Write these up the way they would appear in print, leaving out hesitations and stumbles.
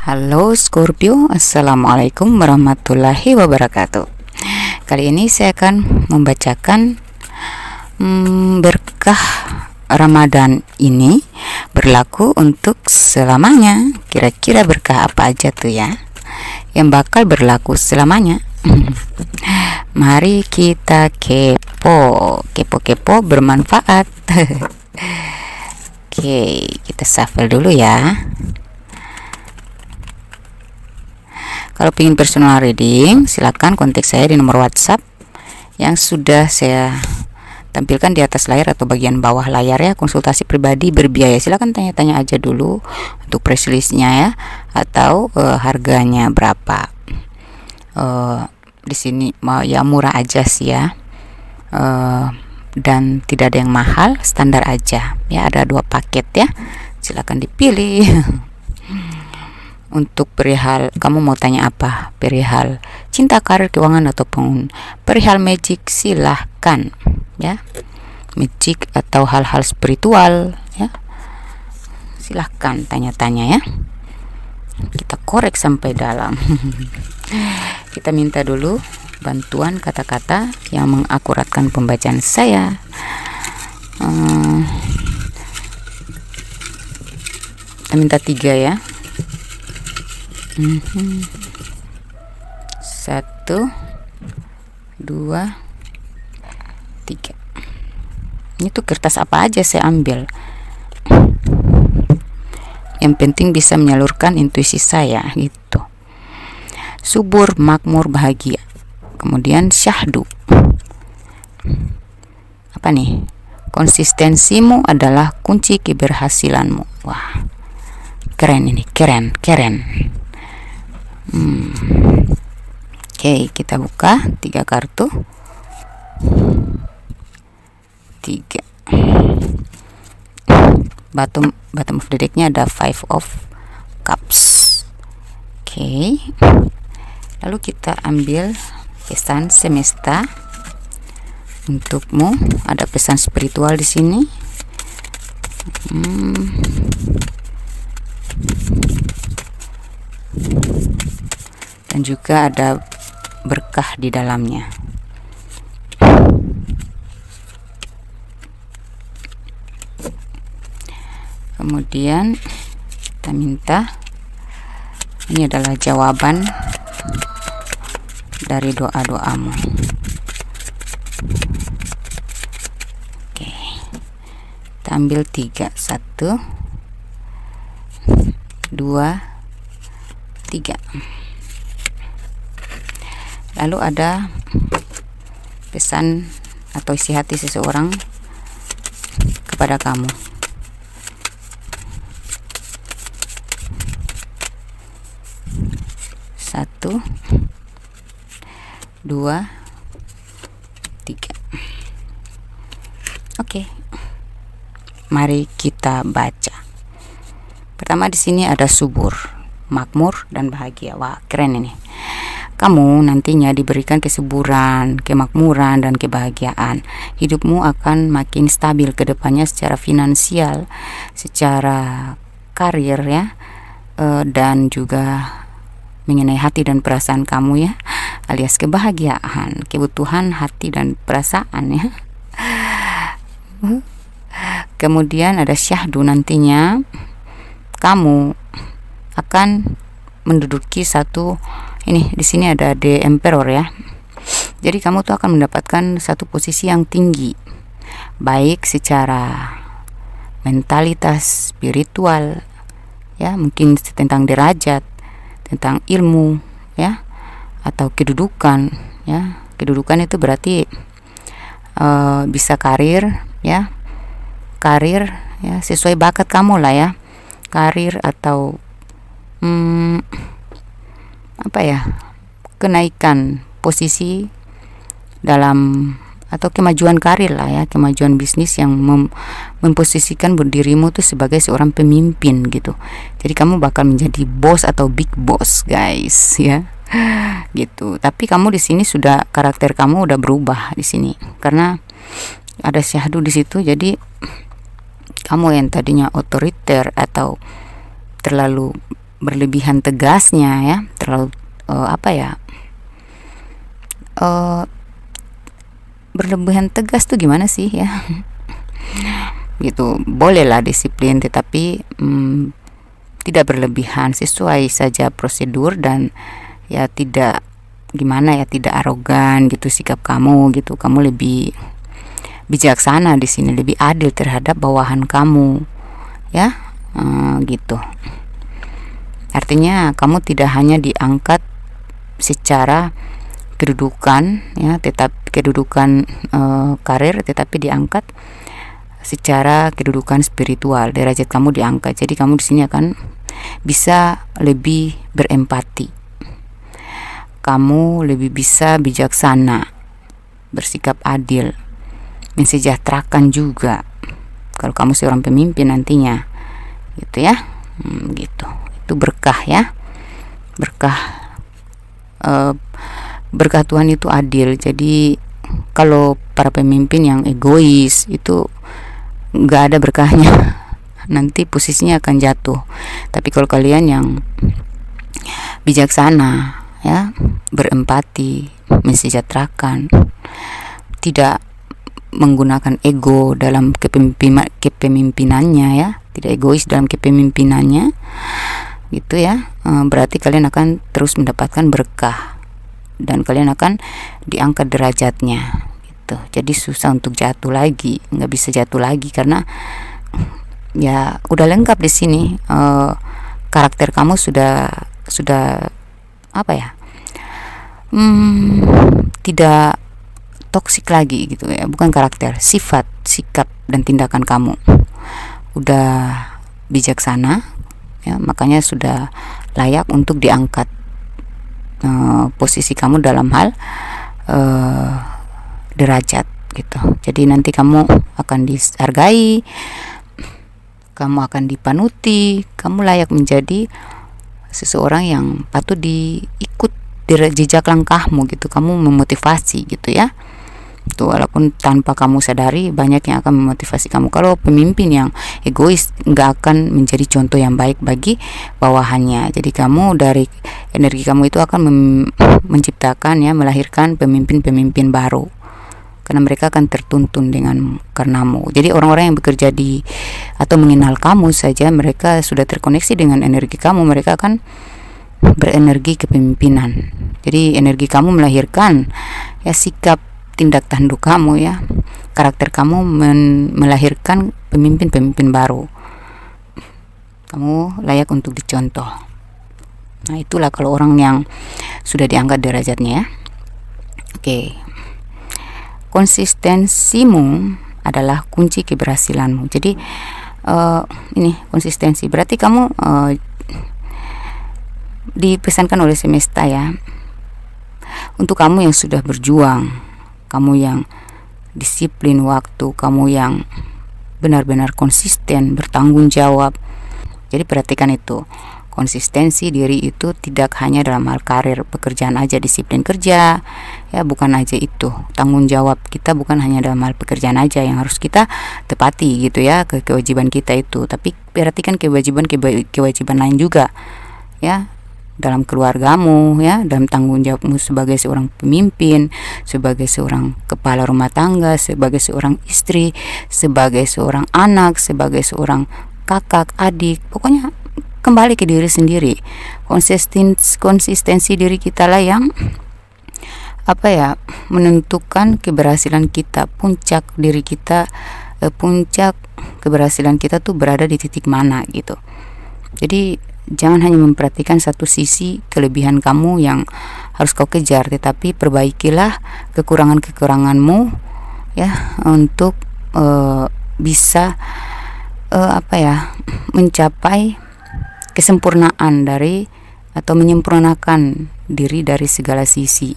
Halo Scorpio, Assalamualaikum warahmatullahi wabarakatuh. Kali ini saya akan membacakan berkah Ramadan ini berlaku untuk selamanya. Kira-kira berkah apa aja tuh ya yang bakal berlaku selamanya? Mari kita kepo bermanfaat. Oke, kita shuffle dulu ya. Kalau ingin personal reading, silakan kontak saya di nomor WhatsApp yang sudah saya tampilkan di atas layar atau bagian bawah layar ya. Konsultasi pribadi berbiaya. Silakan tanya-tanya aja dulu untuk press list-nya ya, atau harganya berapa. Di sini mau ya murah aja sih ya. Dan tidak ada yang mahal, standar aja ya. Ada 2 paket ya. Silakan dipilih. Untuk perihal kamu mau tanya apa, perihal cinta, karir, keuangan, ataupun perihal magic, silahkan ya. Magic atau hal-hal spiritual ya, silahkan tanya-tanya ya. Kita korek sampai dalam. Kita minta dulu bantuan kata-kata yang mengakuratkan pembacaan saya. Kita minta 3 ya. 1, 2, 3. Ini tuh kertas apa aja saya ambil. Yang penting bisa menyalurkan intuisi saya gitu. Subur, makmur, bahagia. Kemudian syahdu. Apa nih? Konsistensimu adalah kunci keberhasilanmu. Wah, keren ini, keren. Oke, kita buka 3 kartu. 3. Bottom of the decknya ada 5 of Cups. Oke. Lalu kita ambil pesan semesta untukmu. Ada pesan spiritual di sini. Dan juga ada berkah di dalamnya. Kemudian kita minta, ini adalah jawaban dari doa-doamu. Oke, kita ambil 3. 1, 2, 3. Lalu ada pesan atau isi hati seseorang kepada kamu. Satu, 2, 3. Oke, mari kita baca. Pertama di sini ada subur, makmur, dan bahagia. Wah, keren ini. Kamu nantinya diberikan kesuburan, kemakmuran, dan kebahagiaan. Hidupmu akan makin stabil ke depannya secara finansial, secara karir ya, dan juga mengenai hati dan perasaan kamu ya, alias kebahagiaan, kebutuhan hati dan perasaan ya. Kemudian ada syahdu, nantinya kamu akan menduduki satu, ini di sini ada The Emperor ya. Jadi kamu tuh akan mendapatkan satu posisi yang tinggi, baik secara mentalitas, spiritual ya, mungkin tentang derajat, tentang ilmu ya, atau kedudukan ya. Kedudukan itu berarti bisa karir ya, sesuai bakat kamu lah ya, karir atau apa ya, kenaikan posisi dalam atau kemajuan karir lah ya, kemajuan bisnis yang memposisikan dirimu tuh sebagai seorang pemimpin gitu. Jadi kamu bakal menjadi bos atau big boss guys ya, gitu. Tapi kamu di sini sudah, karakter kamu udah berubah di sini karena ada syahdu di situ. Jadi kamu yang tadinya otoriter atau terlalu berlebihan tegasnya ya, terlalu berlebihan tegas tuh gimana sih ya gitu. Bolehlah disiplin, tetapi tidak berlebihan, sesuai saja prosedur, dan ya tidak gimana ya, tidak arogan gitu sikap kamu gitu. Kamu lebih bijaksana di sini, lebih adil terhadap bawahan kamu ya, gitu. Artinya kamu tidak hanya diangkat secara kedudukan ya, kedudukan karir, tetapi diangkat secara kedudukan spiritual, derajat kamu diangkat. Jadi kamu di sini akan bisa lebih berempati, kamu lebih bisa bijaksana, bersikap adil, mensejahterakan juga kalau kamu seorang pemimpin nantinya gitu ya. Gitu, itu berkah ya, berkah Tuhan itu adil. Jadi kalau para pemimpin yang egois itu nggak ada berkahnya nanti posisinya akan jatuh. Tapi kalau kalian yang bijaksana ya, berempati, mensejahterakan, tidak menggunakan ego dalam kepemimpinannya ya, tidak egois dalam kepemimpinannya gitu ya, berarti kalian akan terus mendapatkan berkah dan kalian akan diangkat derajatnya gitu. Jadi susah untuk jatuh lagi, nggak bisa jatuh lagi karena ya udah lengkap di sini. Karakter kamu sudah apa ya, tidak toksik lagi gitu ya, bukan karakter, sifat, sikap dan tindakan kamu udah bijaksana ya, makanya sudah layak untuk diangkat posisi kamu dalam hal derajat gitu. Jadi nanti kamu akan dihargai, kamu akan dipanuti, kamu layak menjadi seseorang yang patut diikut di jejak langkahmu gitu. Kamu memotivasi gitu ya. Tuh, walaupun tanpa kamu sadari banyak yang akan memotivasi kamu. Kalau pemimpin yang egois nggak akan menjadi contoh yang baik bagi bawahannya. Jadi kamu dari energi kamu itu akan menciptakan ya, melahirkan pemimpin-pemimpin baru, karena mereka akan tertuntun dengan karenamu. Jadi orang-orang yang bekerja di atau mengenal kamu saja, mereka sudah terkoneksi dengan energi kamu, mereka akan berenergi kepemimpinan. Jadi energi kamu melahirkan ya sikap, tindak tanduk kamu ya, karakter kamu melahirkan pemimpin-pemimpin baru. Kamu layak untuk dicontoh. Nah, itulah kalau orang yang sudah diangkat derajatnya ya. Oke. Konsistensimu adalah kunci keberhasilanmu. Jadi ini konsistensi. Berarti kamu dipesankan oleh semesta ya, untuk kamu yang sudah berjuang, kamu yang disiplin waktu, kamu yang benar-benar konsisten, bertanggung jawab. Jadi perhatikan itu, konsistensi diri itu tidak hanya dalam hal karir, pekerjaan aja, disiplin kerja ya, bukan aja itu. Tanggung jawab kita bukan hanya dalam hal pekerjaan aja yang harus kita tepati gitu ya, kewajiban kita itu, tapi perhatikan kewajiban lain juga ya, dalam keluargamu ya, dalam tanggung jawabmu sebagai seorang pemimpin, sebagai seorang kepala rumah tangga, sebagai seorang istri, sebagai seorang anak, sebagai seorang kakak, adik. Pokoknya kembali ke diri sendiri. Konsistensi diri kita lah yang menentukan keberhasilan kita. Puncak diri kita, puncak keberhasilan kita tuh berada di titik mana gitu. Jadi jangan hanya memperhatikan satu sisi kelebihan kamu yang harus kau kejar, tetapi perbaikilah kekuranganmu ya, untuk bisa mencapai kesempurnaan dari, atau menyempurnakan diri dari segala sisi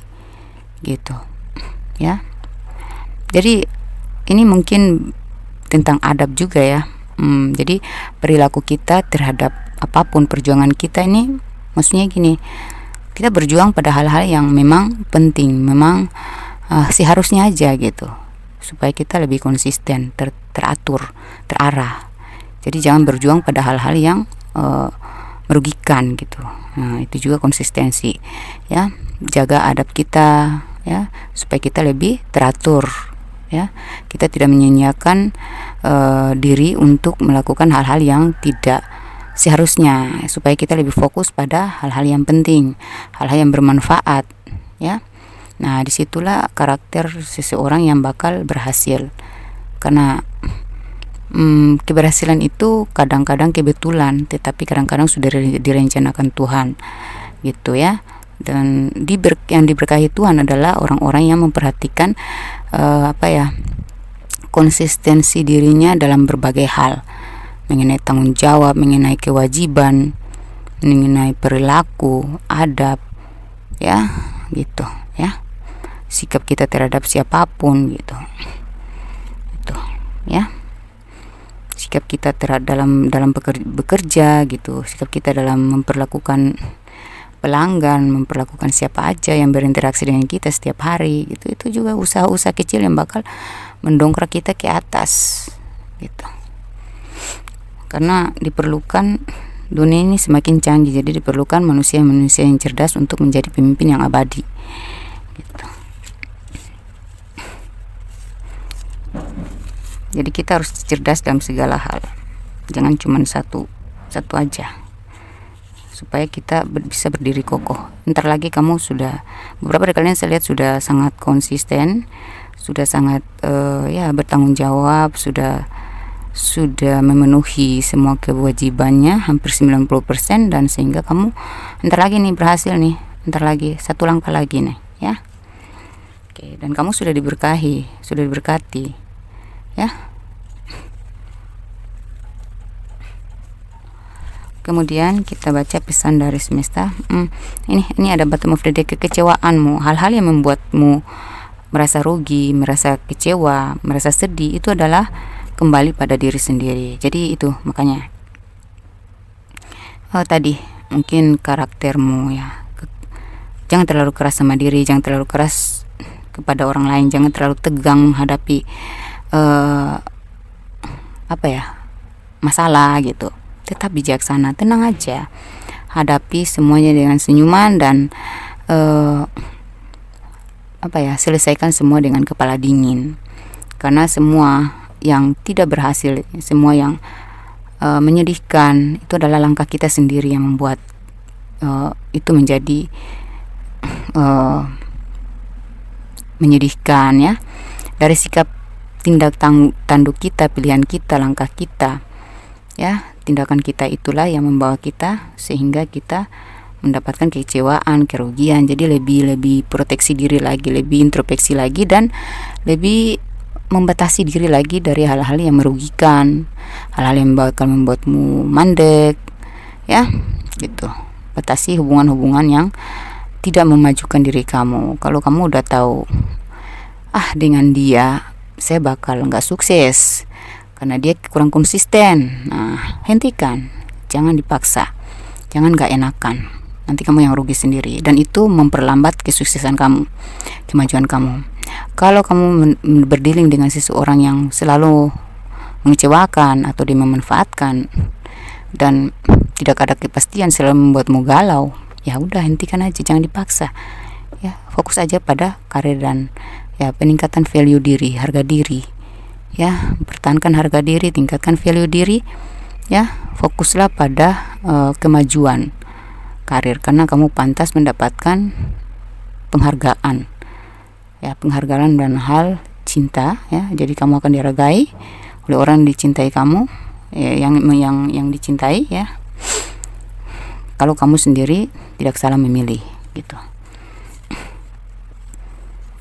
gitu ya. Jadi ini mungkin tentang adab juga ya. Jadi perilaku kita terhadap apapun perjuangan kita ini, maksudnya gini, kita berjuang pada hal-hal yang memang penting, memang seharusnya aja gitu, supaya kita lebih konsisten, teratur, terarah. Jadi jangan berjuang pada hal-hal yang merugikan gitu. Nah, itu juga konsistensi ya, jaga adab kita ya, supaya kita lebih teratur ya, kita tidak menyanyiakan diri untuk melakukan hal-hal yang tidak seharusnya, supaya kita lebih fokus pada hal-hal yang penting, hal-hal yang bermanfaat ya. Nah, disitulah karakter seseorang yang bakal berhasil, karena keberhasilan itu kadang-kadang kebetulan, tetapi kadang-kadang sudah direncanakan Tuhan gitu ya. Dan yang diberkahi Tuhan adalah orang-orang yang memperhatikan konsistensi dirinya dalam berbagai hal, mengenai tanggung jawab, mengenai kewajiban, mengenai perilaku, adab ya, gitu ya, sikap kita terhadap siapapun gitu, itu ya, sikap kita terhadap dalam bekerja gitu, sikap kita dalam memperlakukan pelanggan, memperlakukan siapa aja yang berinteraksi dengan kita setiap hari gitu. Itu juga usaha-usaha kecil yang bakal mendongkrak kita ke atas gitu. Karena diperlukan, dunia ini semakin canggih, jadi diperlukan manusia-manusia yang cerdas untuk menjadi pemimpin yang abadi gitu. Jadi kita harus cerdas dalam segala hal, jangan cuma satu aja, supaya kita bisa berdiri kokoh. Ntar lagi kamu sudah, beberapa dari kalian saya lihat sudah sangat konsisten, sudah sangat bertanggung jawab, sudah memenuhi semua kewajibannya hampir 90%, dan sehingga kamu ntar lagi nih berhasil nih, ntar lagi satu langkah lagi nih ya. Oke, dan kamu sudah diberkahi, sudah diberkati ya. Kemudian kita baca pesan dari semesta. Ini ada bottom of the deck, kekecewaanmu, hal-hal yang membuatmu merasa rugi, merasa kecewa, merasa sedih, itu adalah kembali pada diri sendiri. Jadi itu makanya tadi mungkin karaktermu ya, jangan terlalu keras sama diri, jangan terlalu keras kepada orang lain, jangan terlalu tegang menghadapi masalah gitu. Tetap bijaksana, tenang aja, hadapi semuanya dengan senyuman, dan selesaikan semua dengan kepala dingin. Karena semua yang tidak berhasil, semua yang menyedihkan, itu adalah langkah kita sendiri yang membuat itu menjadi menyedihkan ya. Dari sikap, tindak tanduk kita, pilihan kita, langkah kita ya, tindakan kita itulah yang membawa kita sehingga kita mendapatkan kekecewaan, kerugian. Jadi lebih proteksi diri lagi, lebih introspeksi lagi, dan lebih membatasi diri lagi dari hal-hal yang merugikan, hal-hal yang bakal membuatmu mandek ya gitu. Batasi hubungan-hubungan yang tidak memajukan diri kamu. Kalau kamu udah tahu, dengan dia saya bakal nggak sukses karena dia kurang konsisten, nah hentikan, jangan dipaksa, jangan nggak enakan, nanti kamu yang rugi sendiri, dan itu memperlambat kesuksesan kamu, kemajuan kamu. Kalau kamu berdealing dengan seseorang yang selalu mengecewakan atau dia memanfaatkan dan tidak ada kepastian, selalu membuatmu galau, ya udah hentikan aja, jangan dipaksa ya. Fokus aja pada karir dan ya peningkatan value diri, harga diri ya. Pertahankan harga diri, tingkatkan value diri ya. Fokuslah pada kemajuan karir, karena kamu pantas mendapatkan penghargaan ya, penghargaan dan hal cinta ya. Jadi kamu akan dihargai oleh orang yang dicintai kamu ya, yang dicintai ya, kalau kamu sendiri tidak salah memilih gitu.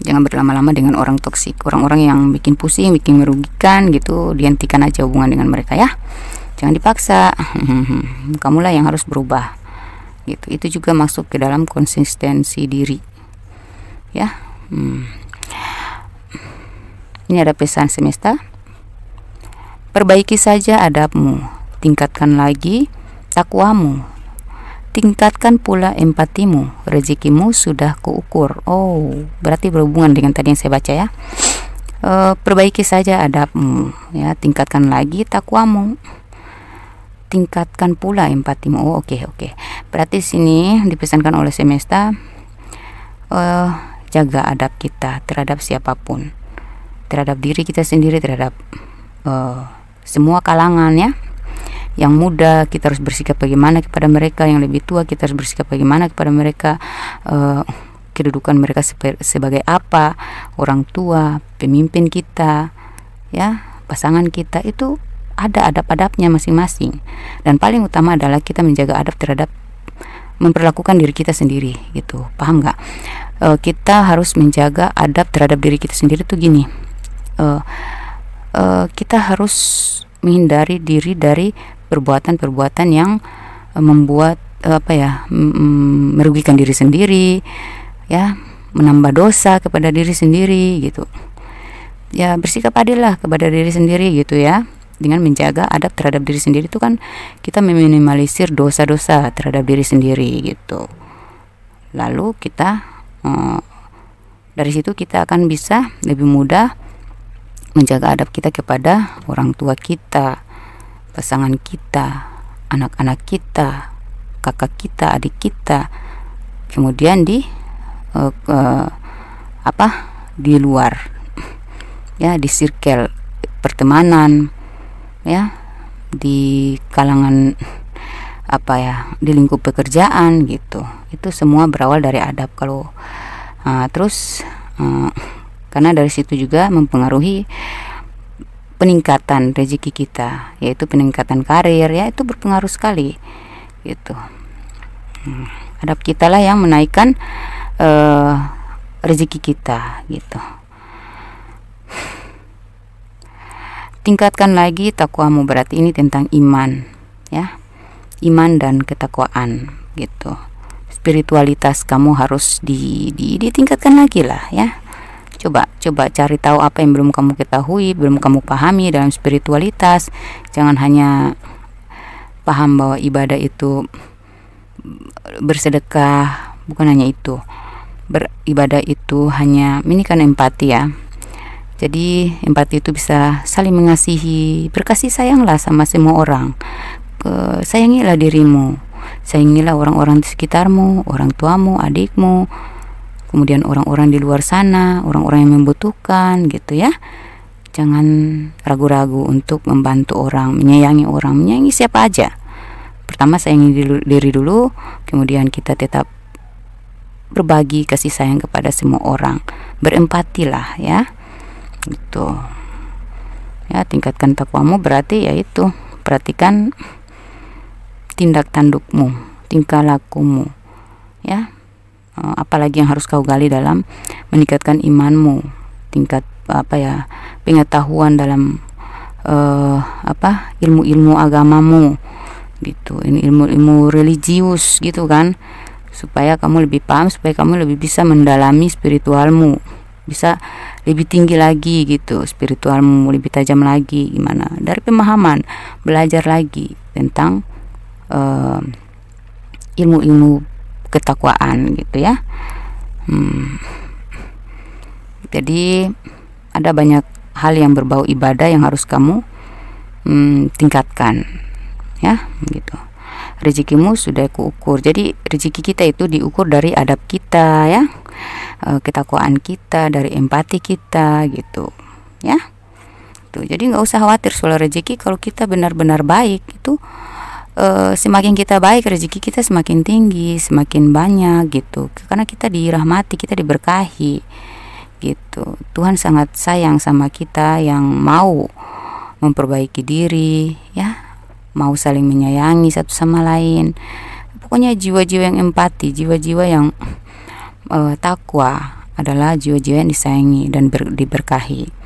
Jangan berlama-lama dengan orang toksik, orang-orang yang bikin pusing, bikin merugikan gitu. Dihentikan aja hubungan dengan mereka ya, jangan dipaksa. Kamulah yang harus berubah gitu. Itu juga masuk ke dalam konsistensi diri ya. Ini ada pesan semesta. Perbaiki saja adabmu, tingkatkan lagi takwamu, tingkatkan pula empatimu, rezekimu sudah kuukur. Oh, berarti berhubungan dengan tadi yang saya baca ya. Perbaiki saja adabmu ya, tingkatkan lagi takwamu, tingkatkan pula empatimu. Oh, oke. Berarti sini dipesankan oleh semesta, jaga adab kita terhadap siapapun, terhadap diri kita sendiri, terhadap semua kalangan ya. Yang muda kita harus bersikap bagaimana kepada mereka, yang lebih tua kita harus bersikap bagaimana kepada mereka, kedudukan mereka sebagai apa, orang tua, pemimpin kita ya, pasangan kita, itu ada adab-adabnya masing-masing. Dan paling utama adalah kita menjaga adab terhadap memperlakukan diri kita sendiri gitu, paham nggak? Kita harus menjaga adab terhadap diri kita sendiri tuh gini, kita harus menghindari diri dari perbuatan-perbuatan yang membuat merugikan diri sendiri ya, menambah dosa kepada diri sendiri gitu ya. Bersikap adil lah kepada diri sendiri gitu ya, dengan menjaga adab terhadap diri sendiri itu kan kita meminimalisir dosa-dosa terhadap diri sendiri gitu. Lalu kita dari situ kita akan bisa lebih mudah menjaga adab kita kepada orang tua kita, pasangan kita, anak-anak kita, kakak kita, adik kita, kemudian di luar ya, di circle pertemanan ya, di kalangan di lingkup pekerjaan gitu. Itu semua berawal dari adab. Kalau terus karena dari situ juga mempengaruhi peningkatan rezeki kita, yaitu peningkatan karir ya, itu berpengaruh sekali gitu. Adab kita lah yang menaikkan rezeki kita gitu. Tingkatkan lagi takwamu, berarti ini tentang iman ya, iman dan ketakwaan gitu. Spiritualitas kamu harus ditingkatkan lagi lah ya. Coba cari tahu apa yang belum kamu ketahui, belum kamu pahami dalam spiritualitas. Jangan hanya paham bahwa ibadah itu bersedekah, bukan hanya itu. Beribadah itu hanya ini kan empati ya. Jadi empati itu bisa saling mengasihi, berkasih sayanglah sama semua orang. Sayangilah dirimu, sayangilah orang-orang di sekitarmu, orang tuamu, adikmu, kemudian orang-orang di luar sana, orang-orang yang membutuhkan gitu ya. Jangan ragu-ragu untuk membantu orang, menyayangi siapa aja. Pertama sayangi diri dulu, kemudian kita tetap berbagi kasih sayang kepada semua orang, berempatilah ya gitu ya. Tingkatkan takwamu berarti yaitu perhatikan tindak tandukmu, tingkah lakumu ya. Apalagi yang harus kau gali dalam meningkatkan imanmu, tingkat pengetahuan dalam ilmu-ilmu agamamu gitu. Ini ilmu-ilmu religius gitu kan, supaya kamu lebih paham, supaya kamu lebih bisa mendalami spiritualmu, bisa lebih tinggi lagi gitu, spiritualmu lebih tajam lagi. Gimana? Dari pemahaman, belajar lagi tentang ilmu-ilmu ketakwaan gitu ya. Jadi ada banyak hal yang berbau ibadah yang harus kamu tingkatkan ya gitu. Rezekimu sudah kuukur. Jadi rezeki kita itu diukur dari adab kita ya, ketakwaan kita, dari empati kita gitu ya. Jadi nggak usah khawatir soal rezeki. Kalau kita benar-benar baik itu, semakin kita baik, rezeki kita semakin tinggi, semakin banyak gitu. Karena kita dirahmati, kita diberkahi gitu. Tuhan sangat sayang sama kita yang mau memperbaiki diri ya, mau saling menyayangi satu sama lain. Pokoknya jiwa-jiwa yang empati, jiwa-jiwa yang takwa adalah jiwa-jiwa yang disayangi dan diberkahi.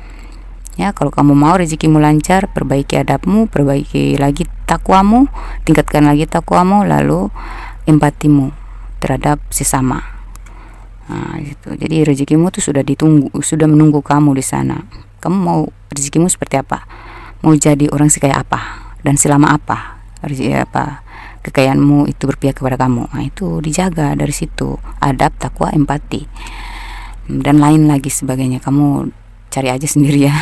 Ya, kalau kamu mau rezekimu lancar, perbaiki adabmu, perbaiki lagi takwamu, tingkatkan lagi takwamu, lalu empatimu terhadap sesama. Nah, gitu. Jadi rezekimu tuh sudah ditunggu, sudah menunggu kamu di sana. Kamu mau rezekimu seperti apa? Mau jadi orang sekaya apa? Dan selama apa? Kekayaanmu itu berpihak kepada kamu. Nah, itu dijaga dari situ. Adab, takwa, empati, dan lain lagi sebagainya. Kamu cari aja sendiri ya.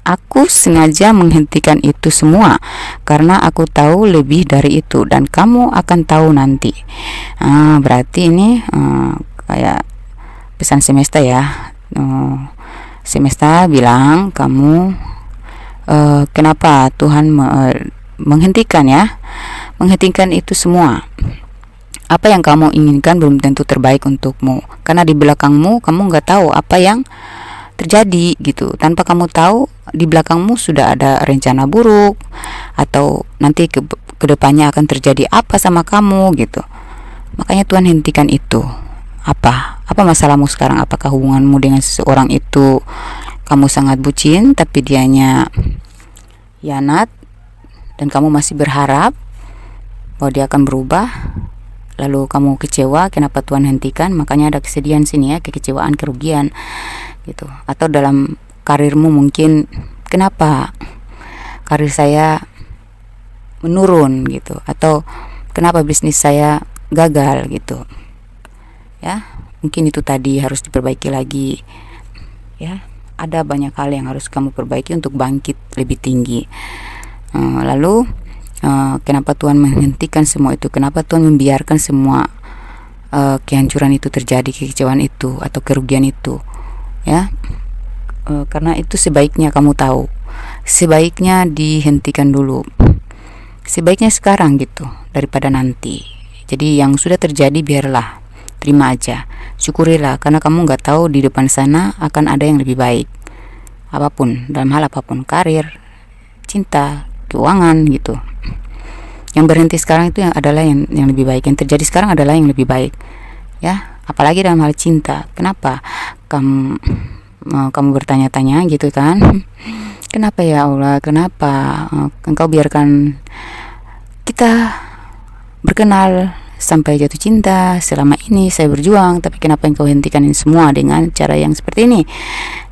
aku sengaja menghentikan itu semua karena aku tahu lebih dari itu dan kamu akan tahu nanti. Berarti ini kayak pesan semesta ya. Semesta bilang kamu kenapa Tuhan menghentikan itu semua. Apa yang kamu inginkan belum tentu terbaik untukmu, karena di belakangmu kamu nggak tahu apa yang terjadi gitu. Tanpa kamu tahu, di belakangmu sudah ada rencana buruk atau nanti ke depannya akan terjadi apa sama kamu gitu. Makanya Tuhan hentikan itu. Apa masalahmu sekarang? Apakah hubunganmu dengan seseorang itu kamu sangat bucin tapi dianya hianat dan kamu masih berharap bahwa dia akan berubah? Lalu kamu kecewa, kenapa Tuhan hentikan? Makanya ada kesedihan sini ya, kekecewaan, kerugian gitu. Atau dalam karirmu mungkin, kenapa karir saya menurun gitu, atau kenapa bisnis saya gagal gitu ya. Mungkin itu tadi harus diperbaiki lagi ya. Ada banyak hal yang harus kamu perbaiki untuk bangkit lebih tinggi. Lalu kenapa Tuhan menghentikan semua itu? Kenapa Tuhan membiarkan semua kehancuran itu terjadi, kekecewaan itu atau kerugian itu ya? Karena itu sebaiknya kamu tahu, sebaiknya dihentikan dulu, sebaiknya sekarang gitu daripada nanti. Jadi yang sudah terjadi biarlah, terima aja, syukurilah, karena kamu nggak tahu di depan sana akan ada yang lebih baik. Apapun, dalam hal apapun, karir, cinta, keuangan gitu. Yang berhenti sekarang itu yang adalah yang lebih baik. Yang terjadi sekarang adalah yang lebih baik ya. Apalagi dalam hal cinta. Kenapa kamu bertanya-tanya gitu kan? Kenapa ya Allah? Kenapa Engkau biarkan kita berkenal sampai jatuh cinta? Selama ini saya berjuang, tapi kenapa Engkau hentikan ini semua dengan cara yang seperti ini?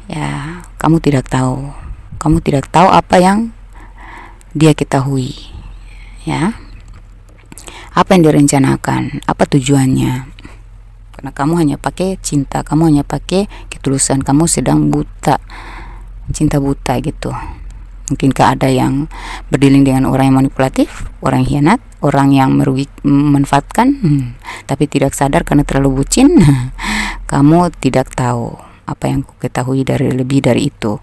Ya, kamu tidak tahu. Kamu tidak tahu apa yang Dia ketahui ya, apa yang direncanakan, apa tujuannya. Karena kamu hanya pakai cinta, kamu hanya pakai ketulusan, kamu sedang buta, cinta buta gitu. Mungkinkah ada yang berdealing dengan orang yang manipulatif, orang yang hianat, orang yang memanfaatkan, tapi tidak sadar karena terlalu bucin. Kamu tidak tahu apa yang ku ketahui dari lebih dari itu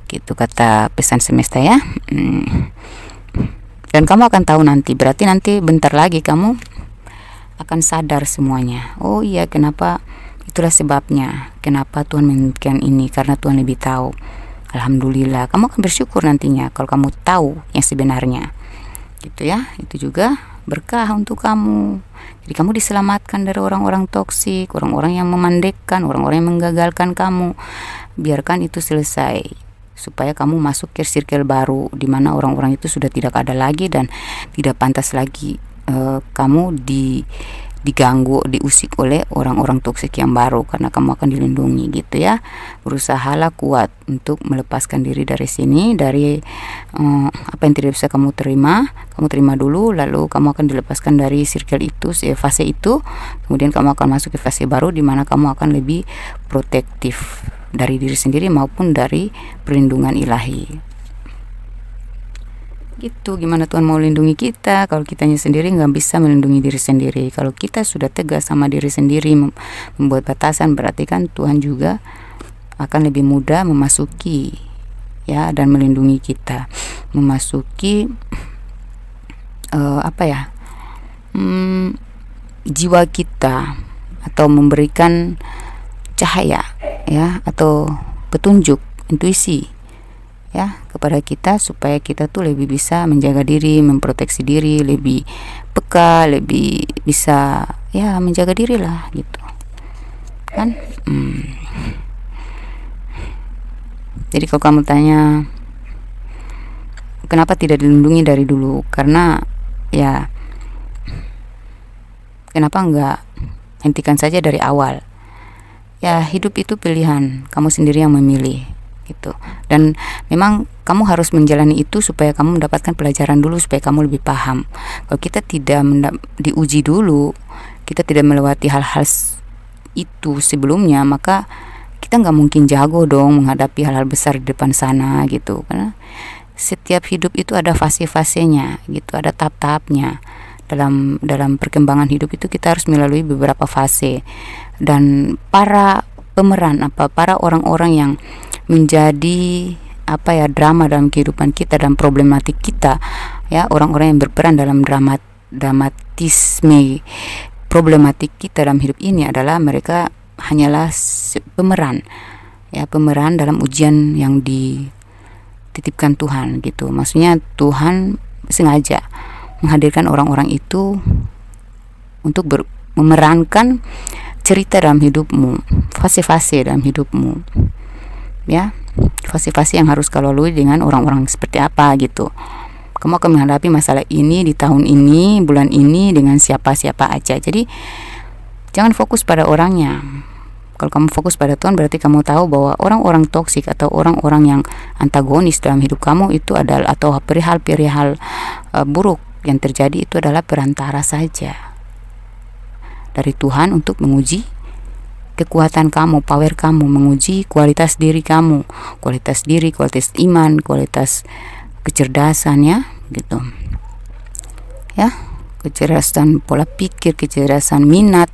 gitu, kata pesan semesta ya. Dan kamu akan tahu nanti, berarti nanti bentar lagi kamu akan sadar semuanya. Oh iya, kenapa, itulah sebabnya kenapa Tuhan menghentikan ini, karena Tuhan lebih tahu. Alhamdulillah, kamu akan bersyukur nantinya kalau kamu tahu yang sebenarnya gitu ya. Itu juga berkah untuk kamu. Jadi kamu diselamatkan dari orang-orang toksik, orang-orang yang memandekkan, orang-orang yang menggagalkan kamu. Biarkan itu selesai, supaya kamu masuk ke circle baru di mana orang-orang itu sudah tidak ada lagi dan tidak pantas lagi kamu diganggu, diusik oleh orang-orang toksik yang baru, karena kamu akan dilindungi gitu ya. Berusahalah kuat untuk melepaskan diri dari sini, dari apa yang tidak bisa kamu terima dulu, lalu kamu akan dilepaskan dari circle itu, fase itu. Kemudian kamu akan masuk ke fase baru di mana kamu akan lebih protektif dari diri sendiri maupun dari perlindungan ilahi gitu. Gimana Tuhan mau lindungi kita kalau kitanya sendiri nggak bisa melindungi diri sendiri? Kalau kita sudah tegas sama diri sendiri, membuat batasan, berarti kan Tuhan juga akan lebih mudah memasuki ya dan melindungi kita, memasuki jiwa kita, atau memberikan cahaya ya, atau petunjuk, intuisi ya kepada kita, supaya kita tuh lebih bisa menjaga diri, memproteksi diri, lebih peka, lebih bisa ya menjaga diri lah gitu kan. Jadi kalau kamu tanya kenapa tidak dilindungi dari dulu, karena ya kenapa enggak hentikan saja dari awal. Ya hidup itu pilihan, kamu sendiri yang memilih gitu. Dan memang kamu harus menjalani itu supaya kamu mendapatkan pelajaran dulu, supaya kamu lebih paham. Kalau kita tidak diuji dulu, kita tidak melewati hal-hal itu sebelumnya, maka kita nggak mungkin jago dong menghadapi hal-hal besar di depan sana gitu, karena setiap hidup itu ada fase-fasenya gitu, ada tahap-tahapnya. Dalam perkembangan hidup itu kita harus melalui beberapa fase, dan para pemeran para orang-orang yang menjadi drama dalam kehidupan kita dan problematik kita, ya, orang-orang yang berperan dalam dramatisme problematik kita dalam hidup ini adalah mereka hanyalah pemeran, ya, pemeran dalam ujian yang dititipkan Tuhan gitu. Maksudnya Tuhan sengaja menghadirkan orang-orang itu untuk memerankan cerita dalam hidupmu, fase-fase dalam hidupmu, ya, fase-fase yang harus kau lalui dengan orang-orang seperti apa gitu. Kamu akan menghadapi masalah ini di tahun ini, bulan ini, dengan siapa-siapa aja. Jadi jangan fokus pada orangnya. Kalau kamu fokus pada Tuhan, berarti kamu tahu bahwa orang-orang toksik atau orang-orang yang antagonis dalam hidup kamu itu adalah, atau perihal-perihal buruk yang terjadi itu adalah perantara saja dari Tuhan untuk menguji kekuatan kamu, power kamu, menguji kualitas diri kamu, kualitas diri, kualitas iman, kualitas kecerdasannya gitu, ya, kecerdasan pola pikir, kecerdasan minat,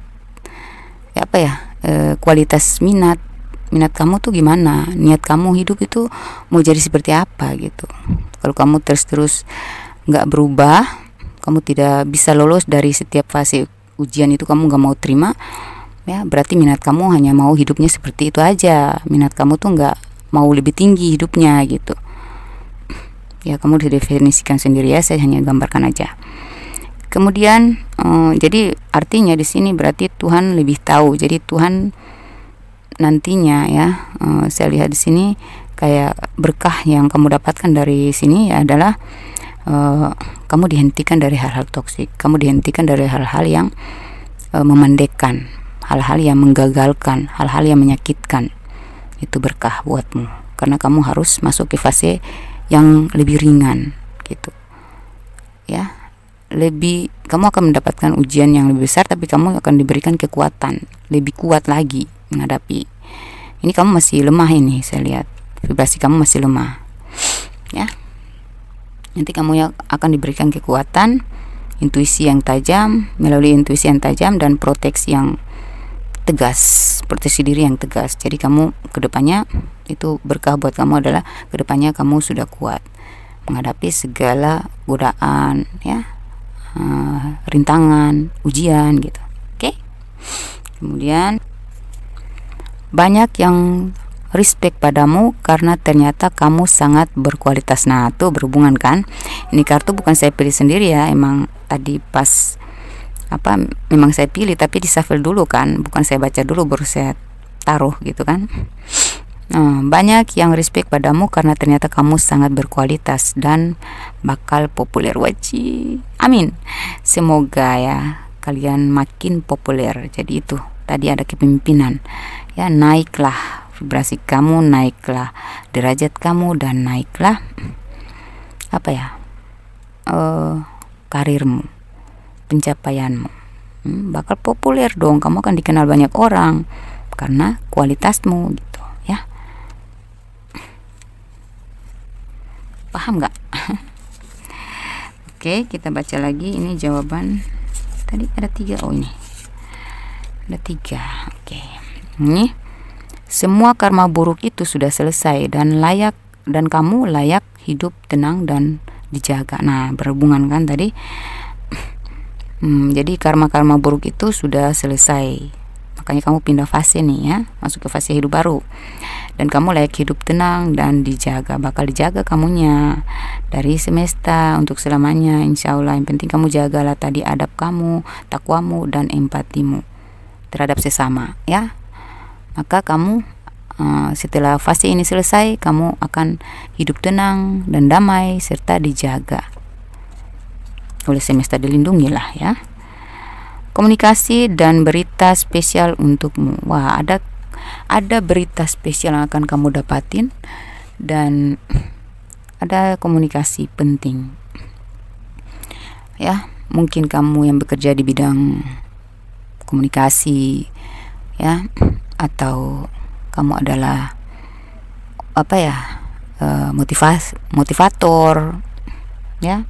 ya, kualitas minat kamu tuh gimana, niat kamu hidup itu mau jadi seperti apa gitu. Kalau kamu terus nggak berubah, kamu tidak bisa lolos dari setiap fase ujian itu, kamu nggak mau terima, ya, berarti minat kamu hanya mau hidupnya seperti itu aja. Minat kamu tuh nggak mau lebih tinggi hidupnya gitu. Ya, kamu didefinisikan sendiri ya, saya hanya gambarkan aja. Kemudian jadi artinya di sini berarti Tuhan lebih tahu. Jadi Tuhan nantinya, ya, saya lihat di sini kayak berkah yang kamu dapatkan dari sini adalah kamu dihentikan dari hal-hal toksik, kamu dihentikan dari hal-hal yang memendekkan, hal-hal yang menggagalkan, hal-hal yang menyakitkan. Itu berkah buatmu, karena kamu harus masuk ke fase yang lebih ringan gitu, ya. Kamu akan mendapatkan ujian yang lebih besar, tapi kamu akan diberikan kekuatan lebih kuat lagi menghadapi ini. Kamu masih lemah ini, saya lihat vibrasi kamu masih lemah, ya. Nanti kamu akan diberikan kekuatan, intuisi yang tajam, melalui intuisi yang tajam dan proteksi yang tegas, proteksi diri yang tegas. Jadi kamu kedepannya itu berkah buat kamu adalah kedepannya kamu sudah kuat menghadapi segala godaan, ya, rintangan, ujian gitu. Oke. Kemudian banyak yang respect padamu karena ternyata kamu sangat berkualitas. Nah, tuh berhubungan kan. Ini kartu bukan saya pilih sendiri ya, emang tadi pas memang saya pilih, tapi di shuffle dulu kan, bukan saya baca dulu baru saya taruh gitu kan. Banyak yang respect padamu karena ternyata kamu sangat berkualitas dan bakal populer. Wajib, amin. Semoga ya kalian makin populer. Jadi itu tadi ada kepemimpinan, ya, naiklah vibrasi kamu, naiklah derajat kamu, dan naiklah karirmu, pencapaianmu. Bakal populer dong, kamu akan dikenal banyak orang karena kualitasmu gitu, ya. Paham nggak? Oke, kita baca lagi. Ini jawaban tadi ada 3. Oh, ini ada 3. Oke, ini semua karma buruk itu sudah selesai dan kamu layak hidup tenang dan dijaga. Nah, berhubungan kan tadi. Jadi karma-karma buruk itu sudah selesai, makanya kamu pindah fase nih, ya, masuk ke fase hidup baru, dan kamu layak hidup tenang dan dijaga, bakal dijaga kamunya dari semesta untuk selamanya, insya Allah. Yang penting kamu jagalah tadi adab kamu, takwamu, dan empatimu terhadap sesama, ya. Maka kamu setelah fase ini selesai, kamu akan hidup tenang dan damai serta dijaga oleh semesta, dilindungi lah, ya. Komunikasi dan berita spesial untukmu. Wah, ada berita spesial yang akan kamu dapatin, dan ada komunikasi penting, ya. Mungkin kamu yang bekerja di bidang komunikasi, ya, atau kamu adalah apa ya, motivator ya,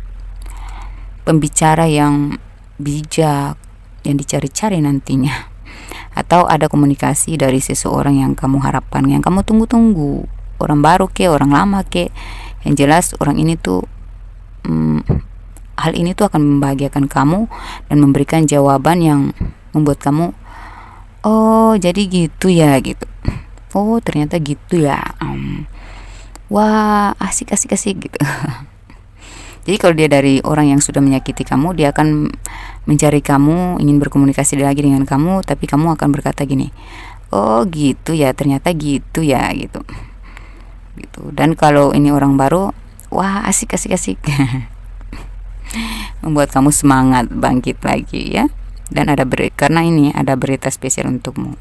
pembicara yang bijak yang dicari-cari nantinya, atau ada komunikasi dari seseorang yang kamu harapkan, yang kamu tunggu-tunggu, orang baru ke orang lama ke, yang jelas orang ini tuh hal ini tuh akan membahagiakan kamu dan memberikan jawaban yang membuat kamu, oh jadi gitu ya gitu, oh ternyata gitu ya, wah asik gitu. Jadi kalau dia dari orang yang sudah menyakiti kamu, dia akan mencari kamu, ingin berkomunikasi lagi dengan kamu, tapi kamu akan berkata gini, oh gitu ya, ternyata gitu ya gitu. Dan kalau ini orang baru, wah asik membuat kamu semangat bangkit lagi ya. Dan karena ini ada berita spesial untukmu.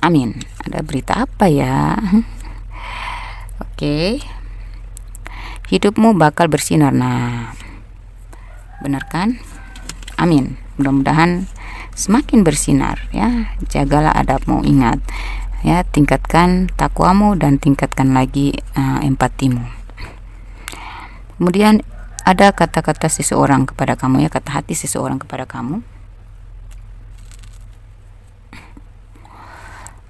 Amin. Ada berita apa ya? Oke. Hidupmu bakal bersinar. Nah, benar kan? Amin. Mudah-mudahan semakin bersinar ya. Jagalah adabmu, ingat ya, tingkatkan takwamu dan tingkatkan lagi empatimu. Kemudian ada kata-kata seseorang kepada kamu ya, kata hati seseorang kepada kamu.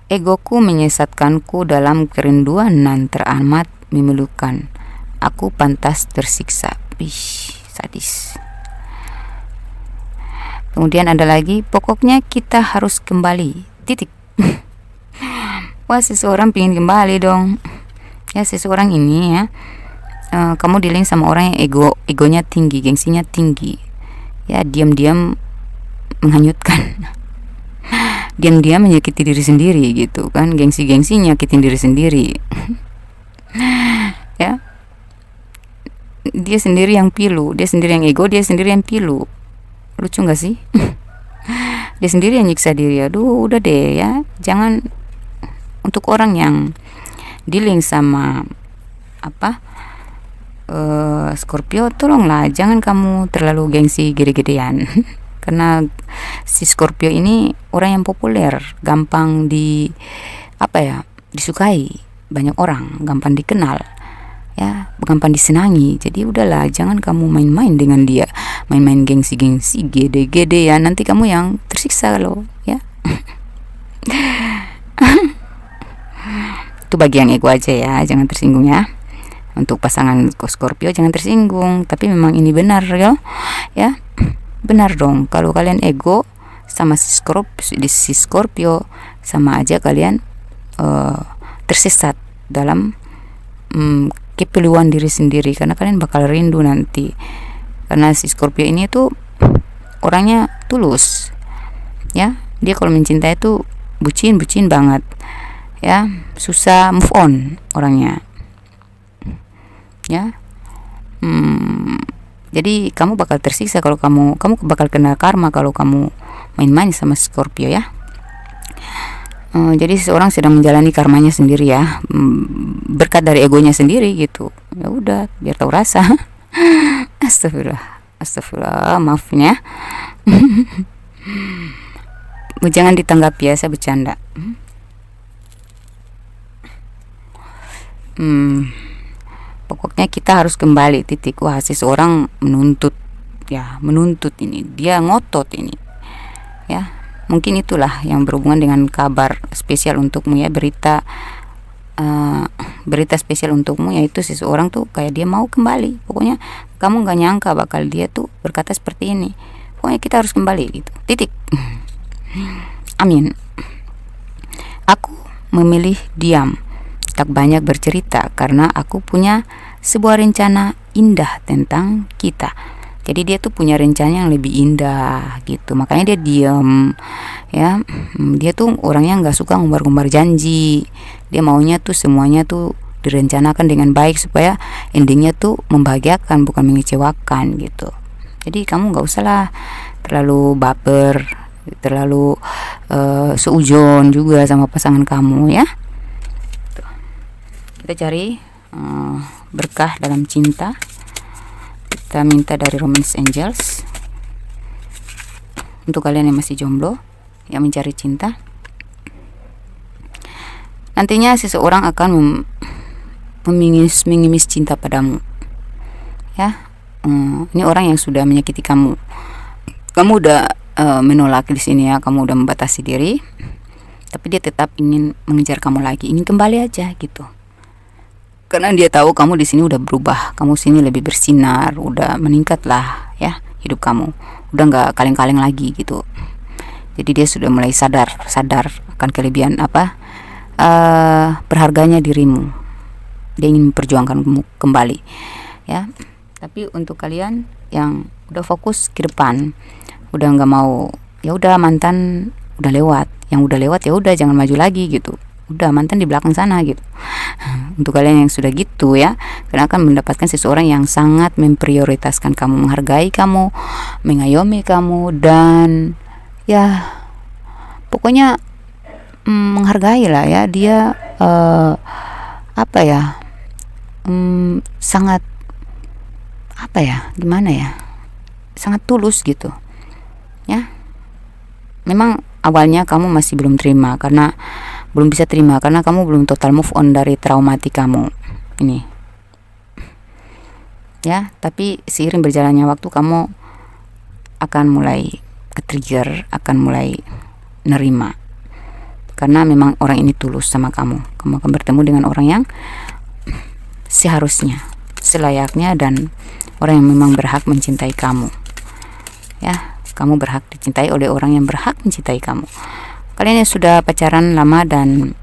Egoku menyesatkanku dalam kerinduan nan teramat memilukan. Aku pantas tersiksa. Sadis. Kemudian ada lagi, pokoknya kita harus kembali. Titik. Wah, seseorang pengen kembali dong. Ya, seseorang ini ya, kamu dealing sama orang yang egonya tinggi, gengsinya tinggi. Ya, diam-diam menghanyutkan. Diam-diam menyakiti diri sendiri gitu kan, gengsi-gengsi nyakitin diri sendiri. Ya, dia sendiri yang pilu, dia sendiri yang ego, dia sendiri yang pilu. Lucu gak sih? Dia sendiri yang nyiksa diri. Aduh, udah deh ya, jangan. Untuk orang yang dealing sama Scorpio, tolonglah jangan kamu terlalu gengsi gede-gedean. Karena si Scorpio ini orang yang populer, gampang disukai banyak orang, gampang dikenal ya, gampang disenangi. Jadi udahlah, jangan kamu main-main dengan dia, main-main gengsi-gengsi gede-gede ya, nanti kamu yang tersiksa loh ya. Itu bagian ego aja ya, jangan tersinggung ya. Untuk pasangan Scorpio jangan tersinggung, tapi memang ini benar ya. Benar dong, kalau kalian ego sama si Scorpio sama aja kalian tersesat dalam kepiluan diri sendiri, karena kalian bakal rindu nanti. Karena si Scorpio ini tuh orangnya tulus ya, dia kalau mencintai tuh bucin banget ya, susah move on orangnya ya. Jadi kamu bakal tersiksa kalau kamu bakal kena karma kalau kamu main-main sama Scorpio ya. Jadi seseorang sedang menjalani karmanya sendiri ya, berkat dari egonya sendiri gitu. Ya udah, biar tahu rasa. Astagfirullah, maafnya. Jangan ditanggapi ya, saya bercanda. Pokoknya kita harus kembali, titik. Wah, seseorang menuntut ini, dia ngotot ini ya. Mungkin itulah yang berhubungan dengan kabar spesial untukmu ya, berita spesial untukmu, yaitu seseorang tuh kayak dia mau kembali. Pokoknya kamu gak nyangka bakal dia tuh berkata seperti ini, pokoknya kita harus kembali gitu, titik. Amin. Aku memilih diam, tak banyak bercerita, karena aku punya sebuah rencana indah tentang kita. Jadi dia tuh punya rencana yang lebih indah gitu, makanya dia diam ya. Dia tuh orangnya nggak suka ngumbar-ngumbar janji, dia maunya tuh semuanya tuh direncanakan dengan baik supaya endingnya tuh membahagiakan, bukan mengecewakan gitu. Jadi kamu nggak usah lah terlalu baper, terlalu seujon juga sama pasangan kamu ya. Kita cari berkah dalam cinta. Kita minta dari Romance Angels untuk kalian yang masih jomblo, yang mencari cinta. nantinya seseorang akan mengimis cinta padamu, ya. Ini orang yang sudah menyakiti kamu. Kamu udah menolak di sini ya, kamu udah membatasi diri, tapi dia tetap ingin mengejar kamu lagi, ingin kembali aja gitu. Karena dia tahu kamu di sini udah berubah, kamu sini lebih bersinar, udah meningkat lah ya hidup kamu, udah nggak kaleng-kaleng lagi gitu. Jadi dia sudah mulai sadar akan kelebihan berharganya dirimu. Dia ingin memperjuangkan kamu kembali ya. Tapi untuk kalian yang udah fokus ke depan, udah nggak mau, ya udah mantan udah lewat, yang udah lewat ya udah jangan maju lagi gitu, udah mantan di belakang sana gitu. Untuk kalian yang sudah gitu ya, kalian akan mendapatkan seseorang yang sangat memprioritaskan kamu, menghargai kamu, mengayomi kamu, dan ya pokoknya menghargai lah ya. Dia sangat gimana ya, sangat tulus gitu ya. Memang awalnya kamu masih belum bisa terima karena kamu belum total move on dari traumatik kamu ini ya. Tapi seiring berjalannya waktu kamu akan mulai ke-trigger, akan mulai nerima, karena memang orang ini tulus sama kamu. Kamu akan bertemu dengan orang yang seharusnya, selayaknya, dan orang yang memang berhak mencintai kamu ya. Kamu berhak dicintai oleh orang yang berhak mencintai kamu. Kalian yang sudah pacaran lama dan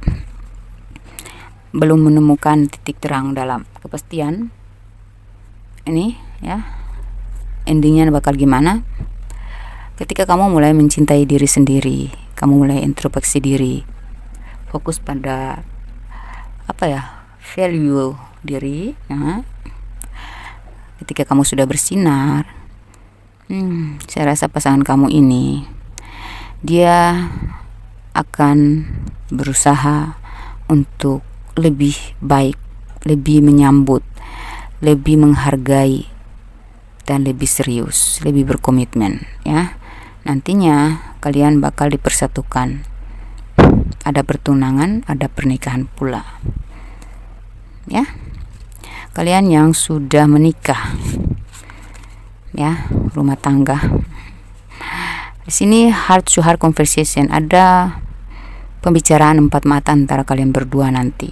belum menemukan titik terang dalam kepastian ini ya, endingnya bakal gimana? Ketika kamu mulai mencintai diri sendiri, kamu mulai introspeksi diri, fokus pada value diri ya. Ketika kamu sudah bersinar, saya rasa pasangan kamu ini dia akan berusaha untuk lebih baik, lebih menyambut, lebih menghargai, dan lebih serius, lebih berkomitmen ya. Nantinya kalian bakal dipersatukan, ada pertunangan, ada pernikahan pula ya. Kalian yang sudah menikah ya, rumah tangga, di sini heart to heart conversation, ada pembicaraan 4 mata antara kalian berdua nanti.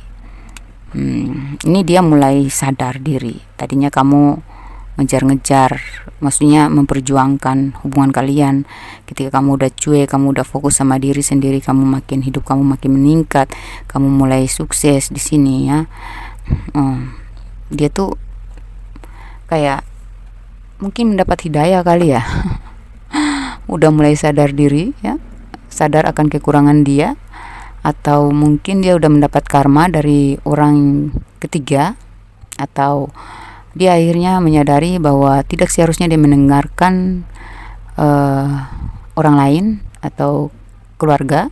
Ini dia mulai sadar diri. Tadinya kamu ngejar-ngejar, maksudnya memperjuangkan hubungan kalian. Ketika kamu udah cuek, kamu udah fokus sama diri sendiri, hidup kamu makin meningkat, kamu mulai sukses di sini ya. Dia tuh kayak mungkin mendapat hidayah kali ya. Udah mulai sadar diri ya, sadar akan kekurangan dia, atau mungkin dia udah mendapat karma dari orang ketiga, atau dia akhirnya menyadari bahwa tidak seharusnya dia mendengarkan orang lain atau keluarga,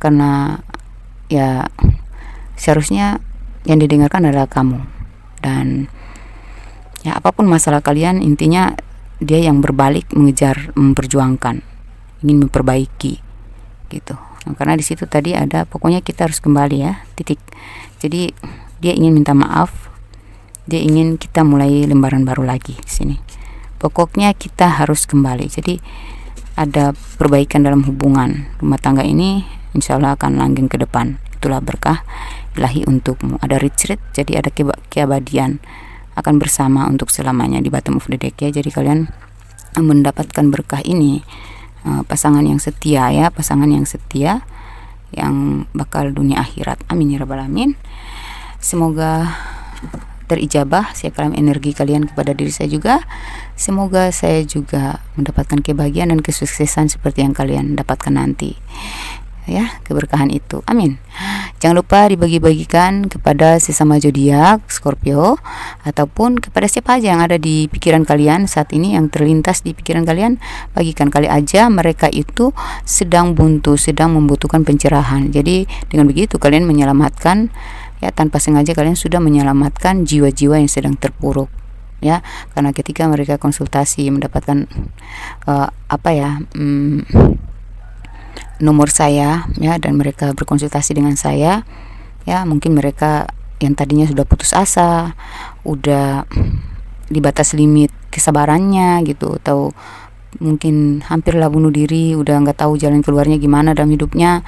karena ya seharusnya yang didengarkan adalah kamu. Dan ya apapun masalah kalian, intinya dia yang berbalik mengejar, memperjuangkan, ingin memperbaiki gitu. Karena di situ tadi ada pokoknya kita harus kembali ya, titik. Jadi dia ingin minta maaf, dia ingin kita mulai lembaran baru lagi di sini. Pokoknya kita harus kembali. Jadi ada perbaikan dalam hubungan rumah tangga ini, insya Allah akan langgeng ke depan. Itulah berkah ilahi untukmu. Ada retreat, jadi ada keabadian, akan bersama untuk selamanya di bottom of the deck ya. Jadi kalian mendapatkan berkah ini, pasangan yang setia ya, pasangan yang setia yang bakal dunia akhirat. Amin ya rabbal alamin. Semoga terijabah saya kalam energi kalian kepada diri saya juga. Semoga saya juga mendapatkan kebahagiaan dan kesuksesan seperti yang kalian dapatkan nanti ya, keberkahan itu. Amin. Jangan lupa dibagi-bagikan kepada sesama zodiak Scorpio, ataupun kepada siapa aja yang ada di pikiran kalian saat ini, yang terlintas di pikiran kalian. Bagikan kali aja mereka itu sedang buntu, sedang membutuhkan pencerahan. Jadi dengan begitu kalian menyelamatkan ya, tanpa sengaja kalian sudah menyelamatkan jiwa-jiwa yang sedang terpuruk ya. Karena ketika mereka konsultasi mendapatkan nomor saya ya, dan mereka berkonsultasi dengan saya, ya. Mungkin mereka yang tadinya sudah putus asa, udah di batas limit kesabarannya gitu, atau mungkin hampirlah bunuh diri, udah nggak tahu jalan keluarnya gimana dalam hidupnya,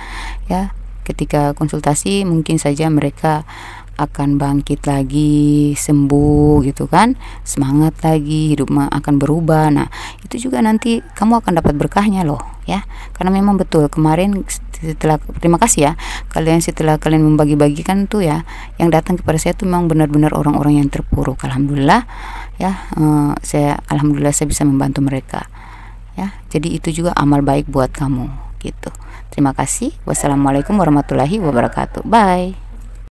ya. Ketika konsultasi mungkin saja mereka akan bangkit lagi, sembuh gitu kan, semangat lagi, hidup akan berubah. Nah, itu juga nanti kamu akan dapat berkahnya loh, ya. Karena memang betul kemarin setelah, terima kasih ya kalian, setelah kalian membagi-bagikan tuh ya, yang datang kepada saya tuh memang benar-benar orang-orang yang terpuruk. Alhamdulillah ya, alhamdulillah saya bisa membantu mereka, ya. Jadi itu juga amal baik buat kamu gitu. Terima kasih. Wassalamualaikum warahmatullahi wabarakatuh. Bye.